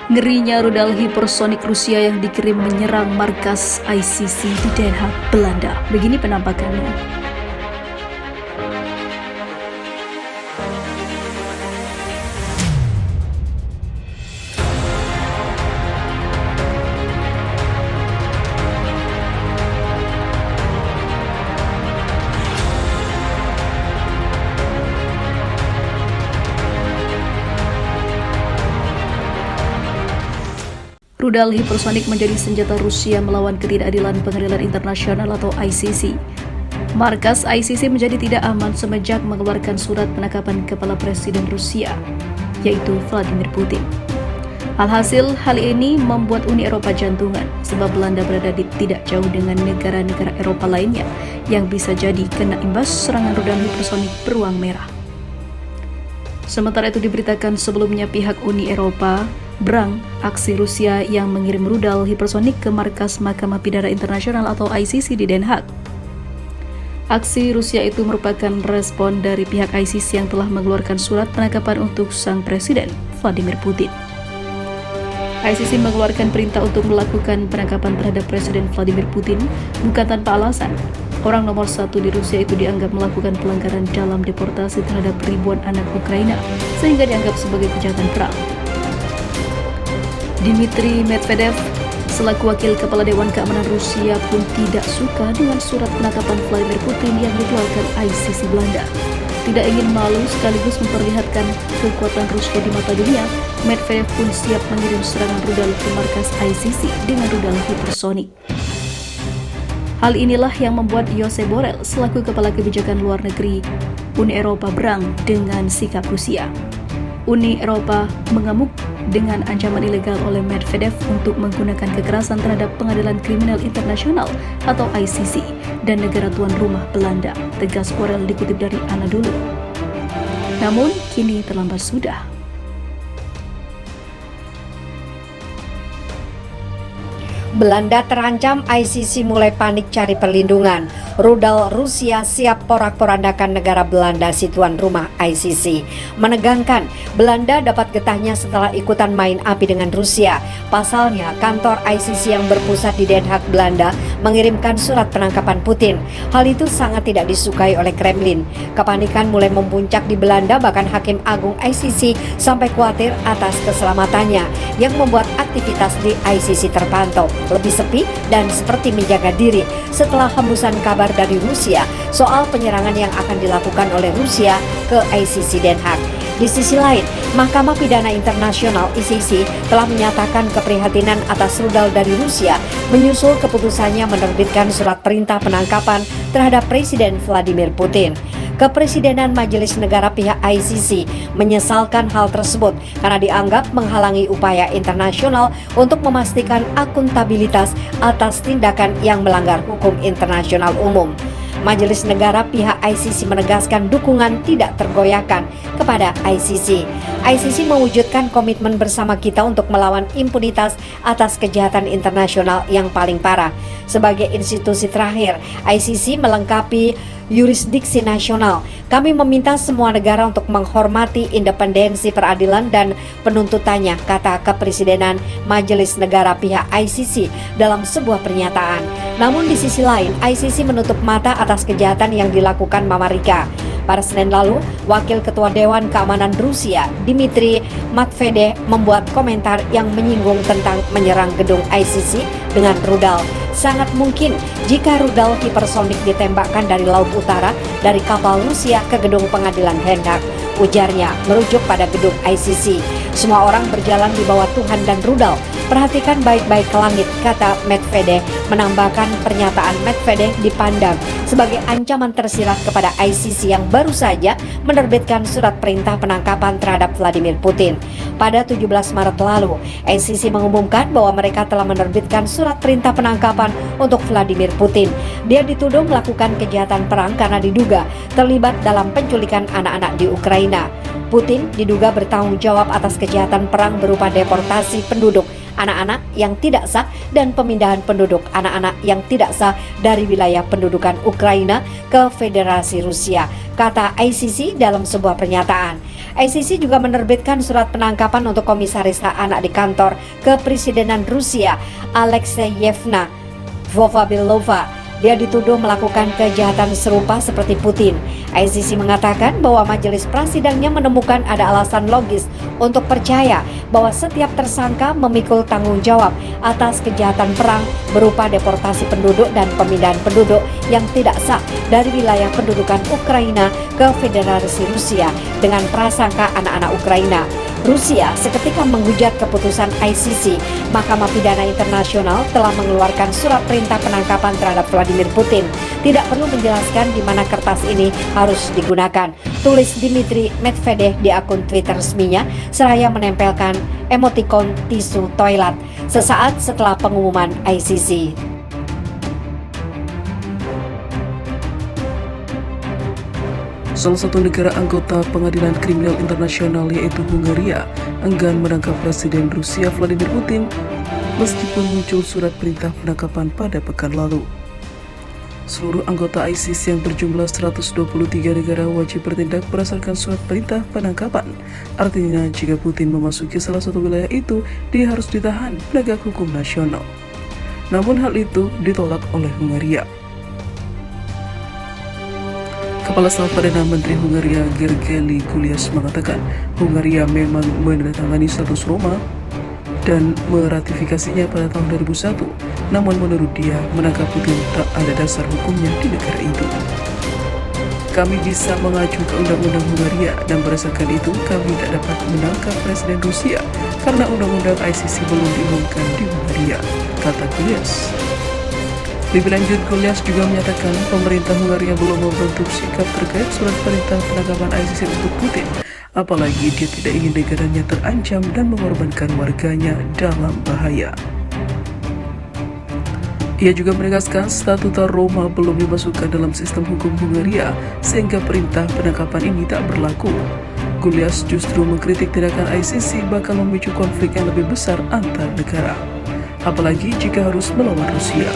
Ngerinya rudal hipersonik Rusia yang dikirim menyerang markas ICC di Den Haag, Belanda. Begini penampakannya. Rudal hipersonik menjadi senjata Rusia melawan ketidakadilan pengadilan internasional atau ICC. Markas ICC menjadi tidak aman semenjak mengeluarkan surat penangkapan kepala Presiden Rusia, yaitu Vladimir Putin. Alhasil, hal ini membuat Uni Eropa jantungan sebab Belanda berada di tidak jauh dengan negara-negara Eropa lainnya yang bisa jadi kena imbas serangan rudal hipersonik beruang merah. Sementara itu diberitakan sebelumnya pihak Uni Eropa berang aksi Rusia yang mengirim rudal hipersonik ke markas Mahkamah Pidana Internasional atau ICC di Den Haag. Aksi Rusia itu merupakan respon dari pihak ICC yang telah mengeluarkan surat penangkapan untuk sang presiden Vladimir Putin. ICC mengeluarkan perintah untuk melakukan penangkapan terhadap Presiden Vladimir Putin bukan tanpa alasan. Orang nomor satu di Rusia itu dianggap melakukan pelanggaran dalam deportasi terhadap ribuan anak Ukraina sehingga dianggap sebagai kejahatan perang. Dmitry Medvedev, selaku wakil kepala Dewan Keamanan Rusia pun tidak suka dengan surat penangkapan Vladimir Putin yang dikeluarkan ICC Belanda. Tidak ingin malu sekaligus memperlihatkan kekuatan Rusia di mata dunia, Medvedev pun siap mengirim serangan rudal ke markas ICC dengan rudal hipersonik. Hal inilah yang membuat Josep Borrell, selaku kepala kebijakan luar negeri Uni Eropa, berang dengan sikap Rusia. Uni Eropa mengamuk dengan ancaman ilegal oleh Medvedev untuk menggunakan kekerasan terhadap Pengadilan Kriminal Internasional atau ICC dan negara tuan rumah Belanda, tegas Borrell dikutip dari Anadolu. Namun, kini terlambat sudah. Belanda terancam, ICC mulai panik cari perlindungan. Rudal Rusia siap porak-porandakan negara Belanda si tuan rumah ICC. Menegangkan, Belanda dapat getahnya setelah ikutan main api dengan Rusia. Pasalnya, kantor ICC yang berpusat di Den Haag, Belanda mengirimkan surat penangkapan Putin. Hal itu sangat tidak disukai oleh Kremlin. Kepanikan mulai mempuncak di Belanda, bahkan Hakim Agung ICC sampai khawatir atas keselamatannya yang membuat aktivitas di ICC terpantau lebih sepi dan seperti menjaga diri setelah hembusan kabar dari Rusia soal penyerangan yang akan dilakukan oleh Rusia ke ICC Den Haag. Di sisi lain, Mahkamah Pidana Internasional ICC telah menyatakan keprihatinan atas rudal dari Rusia menyusul keputusannya menerbitkan surat perintah penangkapan terhadap Presiden Vladimir Putin. Kepresidenan Majelis Negara pihak ICC menyesalkan hal tersebut karena dianggap menghalangi upaya internasional untuk memastikan akuntabilitas atas tindakan yang melanggar hukum internasional umum. Majelis Negara pihak ICC menegaskan dukungan tidak tergoyahkan kepada ICC. ICC mewujudkan komitmen bersama kita untuk melawan impunitas atas kejahatan internasional yang paling parah. Sebagai institusi terakhir, ICC melengkapi yurisdiksi nasional. Kami meminta semua negara untuk menghormati independensi peradilan dan penuntutannya, kata Kepresidenan Majelis Negara pihak ICC dalam sebuah pernyataan. Namun di sisi lain, ICC menutup mata atas kejahatan yang dilakukan Mamarika. Pada Senin lalu, Wakil Ketua Dewan Keamanan Rusia, Dmitry Medvedev, membuat komentar yang menyinggung tentang menyerang gedung ICC dengan rudal. Sangat mungkin jika rudal hipersonik ditembakkan dari Laut Utara dari kapal Rusia ke gedung pengadilan Den Haag, ujarnya merujuk pada gedung ICC. Semua orang berjalan di bawah Tuhan dan rudal. Perhatikan baik-baik ke langit, kata Medvedev, menambahkan pernyataan Medvedev dipandang sebagai ancaman tersirat kepada ICC yang baru saja menerbitkan surat perintah penangkapan terhadap Vladimir Putin. Pada 17 Maret lalu, ICC mengumumkan bahwa mereka telah menerbitkan surat perintah penangkapan untuk Vladimir Putin. Dia dituduh melakukan kejahatan perang karena diduga terlibat dalam penculikan anak-anak di Ukraina. Putin diduga bertanggung jawab atas kejahatan perang berupa deportasi penduduk anak-anak yang tidak sah dan pemindahan penduduk anak-anak yang tidak sah dari wilayah pendudukan Ukraina ke Federasi Rusia, kata ICC dalam sebuah pernyataan. ICC juga menerbitkan surat penangkapan untuk komisaris hak anak di kantor kepresidenan Rusia, Alexeyevna Vovabilova. Dia dituduh melakukan kejahatan serupa seperti Putin. ICC mengatakan bahwa majelis prasidangnya menemukan ada alasan logis untuk percaya bahwa setiap tersangka memikul tanggung jawab atas kejahatan perang berupa deportasi penduduk dan pemindahan penduduk yang tidak sah dari wilayah pendudukan Ukraina ke Federasi Rusia dengan prasangka anak-anak Ukraina. Rusia seketika menghujat keputusan ICC. Mahkamah Pidana Internasional telah mengeluarkan surat perintah penangkapan terhadap Vladimir Putin. Tidak perlu menjelaskan di mana kertas ini harus digunakan, tulis Dmitry Medvedev di akun Twitter resminya, seraya menempelkan emotikon tisu toilet sesaat setelah pengumuman ICC. Salah satu negara anggota Pengadilan Kriminal Internasional yaitu Hungaria enggan menangkap Presiden Rusia Vladimir Putin meskipun muncul surat perintah penangkapan pada pekan lalu. Seluruh anggota ICC yang berjumlah 123 negara wajib bertindak berdasarkan surat perintah penangkapan. Artinya jika Putin memasuki salah satu wilayah itu, dia harus ditahan penegak hukum nasional. Namun hal itu ditolak oleh Hungaria. Kepala Staf Perdana Menteri Hungaria Gergely Gulyas mengatakan Hungaria memang menandatangani status Roma dan meratifikasinya pada tahun 2001. Namun menurut dia, menangkap Putin tak ada dasar hukumnya di negara itu. Kami bisa mengacu ke undang-undang Hungaria dan berdasarkan itu kami tak dapat menangkap Presiden Rusia karena undang-undang ICC belum diumumkan di Hungaria, kata Gulyas. Lebih lanjut, Gulyas juga menyatakan pemerintah Hungaria belum membentuk sikap terkait surat perintah penangkapan ICC untuk Putin, apalagi dia tidak ingin negaranya terancam dan mengorbankan warganya dalam bahaya. Ia juga menegaskan statuta Roma belum dimasukkan dalam sistem hukum Hungaria sehingga perintah penangkapan ini tak berlaku. Gulyas justru mengkritik tindakan ICC bakal memicu konflik yang lebih besar antar negara, apalagi jika harus melawan Rusia.